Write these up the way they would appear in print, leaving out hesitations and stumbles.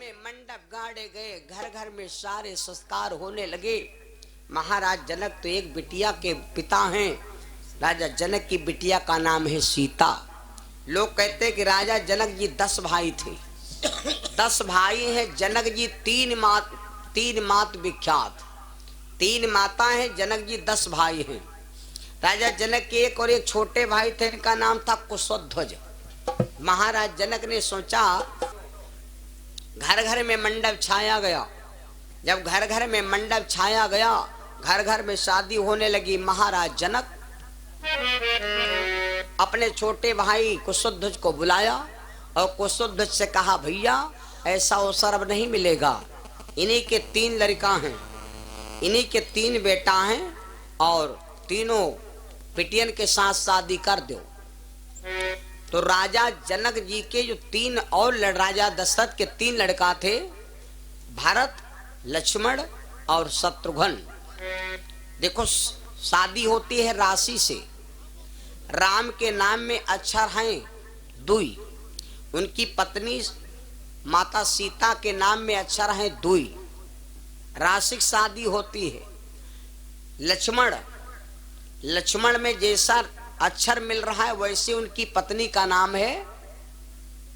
गए, मंडप गाड़े गए, घर घर में सारे संस्कार होने लगे। महाराज जनक तो एक बिटिया के पिता हैं। राजा जनक की बिटिया का नाम है सीता। लोग कहते हैं कि राजा जनक जी 10 भाई थे। 10 भाई हैं जनक जी, 3 मात विख्यात, 3 माता हैं जनक जी, 10 भाई हैं। राजा जनक के एक और एक छोटे भाई थे, इनका नाम था कुशध्वज। महाराज जनक ने सोचा घर घर में मंडप छाया गया। जब घर घर में मंडप छाया गया, घर घर में शादी होने लगी। महाराज जनक अपने छोटे भाई कुशध्वज को बुलाया और कुशध्वज से कहा, भैया ऐसा अवसर अब नहीं मिलेगा। इन्हीं के 3 लड़का हैं, इन्हीं के 3 बेटा हैं और तीनों पिटियन के साथ शादी कर दो। तो राजा जनक जी के जो 3 और राजा दशरथ के 3 लड़का थे, भरत, लक्ष्मण और शत्रुघ्न। देखो शादी होती है राशि से। राम के नाम में अक्षर हैं 2, उनकी पत्नी माता सीता के नाम में अक्षर हैं 2। राशिक शादी होती है। लक्ष्मण में जैसा अक्षर मिल रहा है वैसे उनकी पत्नी का नाम है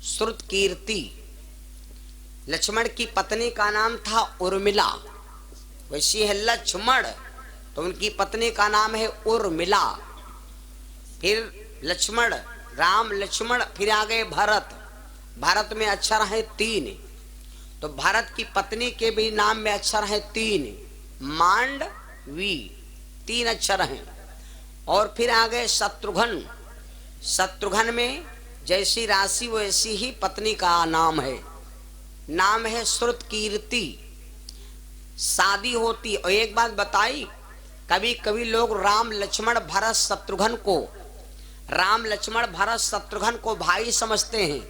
श्रुतकीर्ति। लक्ष्मण की पत्नी का नाम था उर्मिला, वैसी है लक्ष्मण, तो उनकी पत्नी का नाम है उर्मिला। फिर लक्ष्मण, राम लक्ष्मण, फिर आ गए भरत। भरत में अक्षर है 3, तो भरत की पत्नी के भी नाम में अक्षर है 3, मांडवी, 3 अक्षर हैं। और फिर आ गए शत्रुघ्न। शत्रुघ्न में जैसी राशि वैसी ही पत्नी का नाम है श्रुतकीर्ति। शादी होती। और एक बात बताई, कभी कभी लोग राम लक्ष्मण भरत शत्रुघ्न को भाई समझते हैं।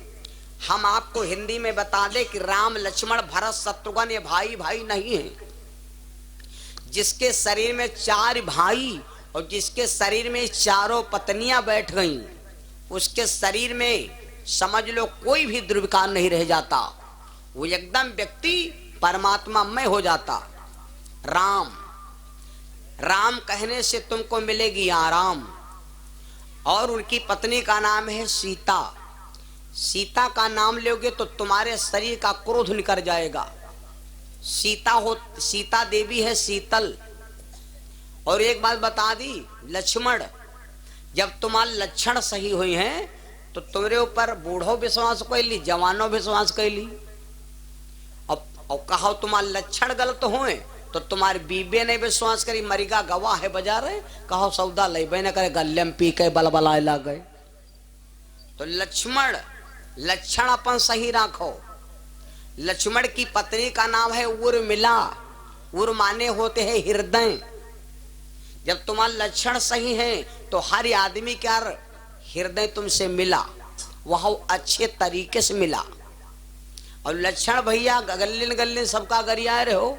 हम आपको हिंदी में बता दें कि राम लक्ष्मण भरत शत्रुघ्न ये भाई नहीं हैं। जिसके शरीर में 4 भाई और जिसके शरीर में 4 पत्नियां बैठ गईं, उसके शरीर में समझ लो कोई भी दुर्विकार नहीं रह जाता। वो एकदम व्यक्ति परमात्मामय हो जाता। राम कहने से तुमको मिलेगी आराम। और उनकी पत्नी का नाम है सीता। सीता का नाम लोगे तो तुम्हारे शरीर का क्रोध निकल जाएगा। सीता देवी है शीतल। और एक बात बता दी, लक्ष्मण, जब तुम्हारे लक्षण सही हुई हैं तो तुम्हारे ऊपर बूढ़ो विश्वास कैली, जवानों विश्वास कैली। और कहो तुम्हारे लक्षण गलत हुए तो तुम्हारे बीबे ने विश्वास करी, मरिगा गवाह है बाजार है, कहो सौदा लेबे न करे, गले में पी के बलबलाए लग गए। तो लक्षण अपन सही रखो। लक्ष्मण की पत्नी का नाम है उर्मिला। उर माने होते हैं हृदय। जब तुम्हारे लक्षण सही हैं तो हर आदमी का हृदय तुमसे मिला, वह अच्छे तरीके से मिला। और लक्षण भैया गल्ले सबका गरिया रहे हो।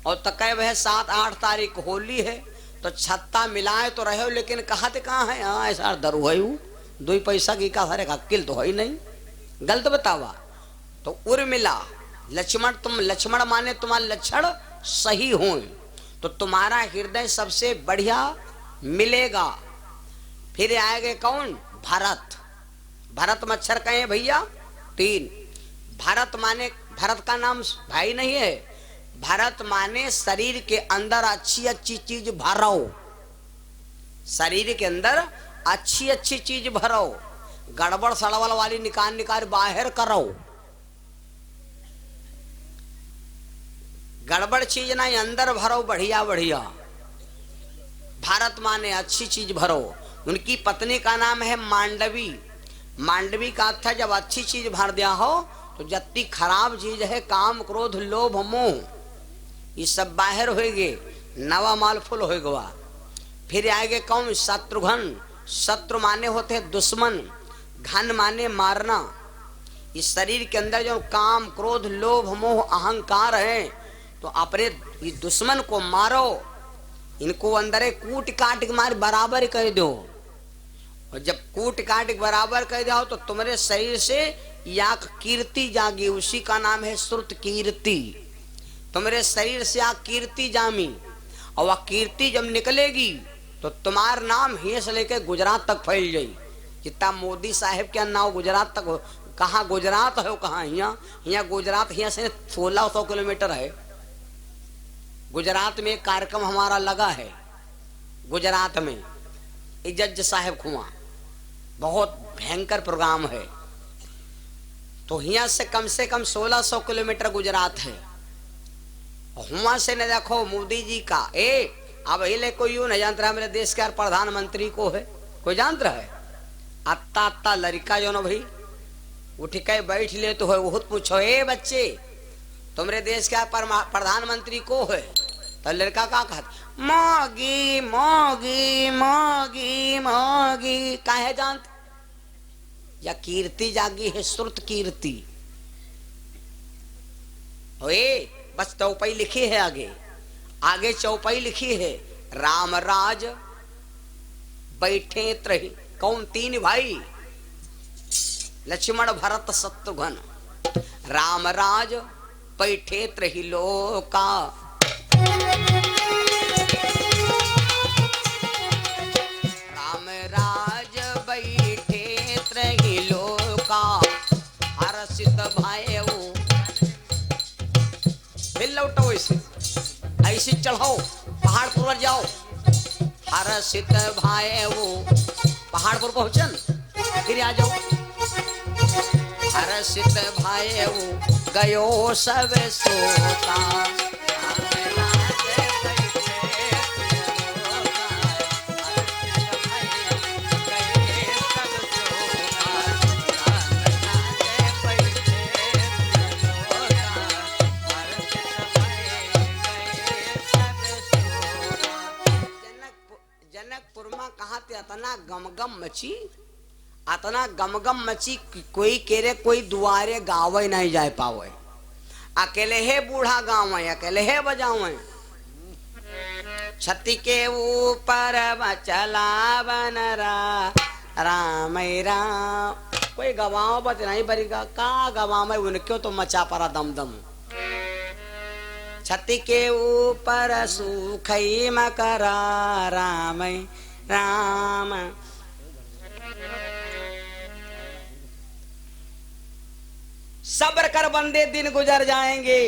और तकय वह 7-8 तारीख होली है तो छत्ता मिलाए तो रहे हो, लेकिन कहते कहाँ है, हाँ ऐसा दरू है, 2 पैसा की का सारे किल तो है ही नहीं, गलत बतावा। तो उर्मिला लक्ष्मण माने तुम्हारे लक्षण सही हो तो तुम्हारा हृदय सबसे बढ़िया मिलेगा। फिर आएगा कौन? भरत मच्छर कहे भैया 3। भरत का नाम भाई नहीं है। भरत माने शरीर के अंदर अच्छी चीज भरो। शरीर के अंदर अच्छी चीज भरो, गड़बड़ सड़बड़ वाली निकाल बाहर करो। गड़बड़ चीज नहीं अंदर भरो, बढ़िया। भारत माने अच्छी चीज भरो। उनकी पत्नी का नाम है मांडवी। मांडवी का अर्थ है जब अच्छी चीज भर दिया हो तो जितनी खराब चीज है, काम क्रोध लोभ मोह, ये सब बाहर होएगे, नवा माल फुल होएगा। फिर आएंगे कौन? शत्रुघ्न। शत्रु माने होते हैं दुश्मन, घन माने मारना। इस शरीर के अंदर जो काम क्रोध लोभ मोह अहंकार है तो अपने दुश्मन को मारो, इनको अंदर कूट काट के मार बराबर कर दो। और जब कूट काट के बराबर कर दो तो तुम्हारे शरीर से याक कीर्ति जागी, उसी का नाम है श्रुत कीर्ति। तुम्हारे शरीर से आ कीर्ति जामी, और वह कीर्ति जब निकलेगी तो तुम्हारा नाम यहाँ से लेकर गुजरात तक फैल जाई। जितना मोदी साहब के नाम गुजरात तक हो, कहाँ गुजरात है कहाँ यहाँ गुजरात यहाँ से 1600 किलोमीटर है। गुजरात में एक कार्यक्रम हमारा लगा है, गुजरात में जज साहब खुआ, बहुत भयंकर प्रोग्राम है। तो यहाँ से कम 1600 किलोमीटर गुजरात है। वहां से न देखो मोदी जी का अब हिले कोई यूं नहीं जानता है मेरे देश के प्रधानमंत्री को है, कोई जानता है? अत्ता अत्ता लड़का जो ना भाई उठ के बैठ ले तो है, बहुत पूछो ए बच्चे तुम्हारे देश का प्रधानमंत्री को है? तो लड़का का कहता मोगी मोगी मोगी मोगी, काहे जानते? या कीर्ति जागी है, श्रुत कीर्ति। ओए बस चौपाई लिखी है, आगे चौपाई लिखी है, राम राज बैठे त्रही। कौन? 3 भाई, लक्ष्मण भरत शत्रुघ्न। राम राज बैठे त्रही लोका, राम राज बैठे त्रही लोका, हर्षित भायऊ। फिर लौटो ऐसे चढ़ाओ, पहाड़ पर जाओ। हर्षित भायऊ, पहाड़ पर पहुंचन फिर आ जाओ। हर्षित भायऊ गयो सब सोता, अतना गमगम मची, अतना गमगम मची कोई केरे कोई दुआरे गावे नहीं जाए पावे। अकेले है बूढ़ा गावे, अकेले है बजावे। छती के ऊपर चला बनरा राम राम, कोई गवाओ बत नहीं बरीगा का गवावे उनक्यों तो मचा परा दम दम। छती के ऊपर सुखई मकरा राम राम। सब्र कर बंदे, दिन गुजर जाएंगे,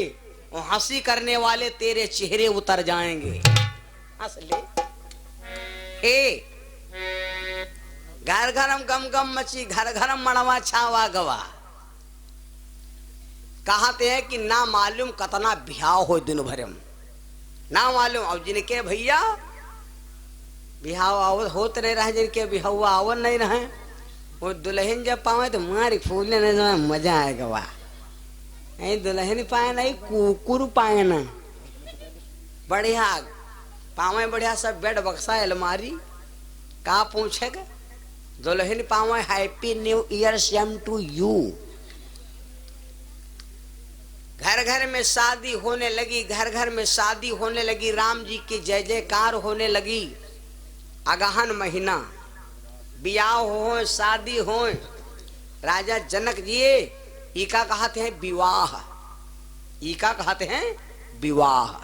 और हंसी करने वाले तेरे चेहरे उतर जाएंगे। हंस ले घर घरम गम गम मची, घर घरम मड़वा छावा गवा। कहते हैं कि ना मालूम कतना बिहाव हो दिन भरम, ना मालूम। अब जिनके भैया बिहाव आवत होते नहीं रहे, जिनके बिहाव आवत नहीं रहे, वो दुल्हन जब पावे तो मारी फूलने नहीं, मजा आएगा। वाह दुल्हन पाए नहीं, कुकुर पाए ना, बढ़िया पावे, बढ़िया सब बेड बक्सा अलमारी कहा पूछेगा। दुल्हन पावे happy new year same to you. घर घर में शादी होने लगी, घर घर में शादी होने लगी, राम जी की जय जयकार होने लगी। अगहन महीना बियाह हो, शादी हो। राजा जनक जी इका कहते हैं विवाह, इका कहते हैं विवाह।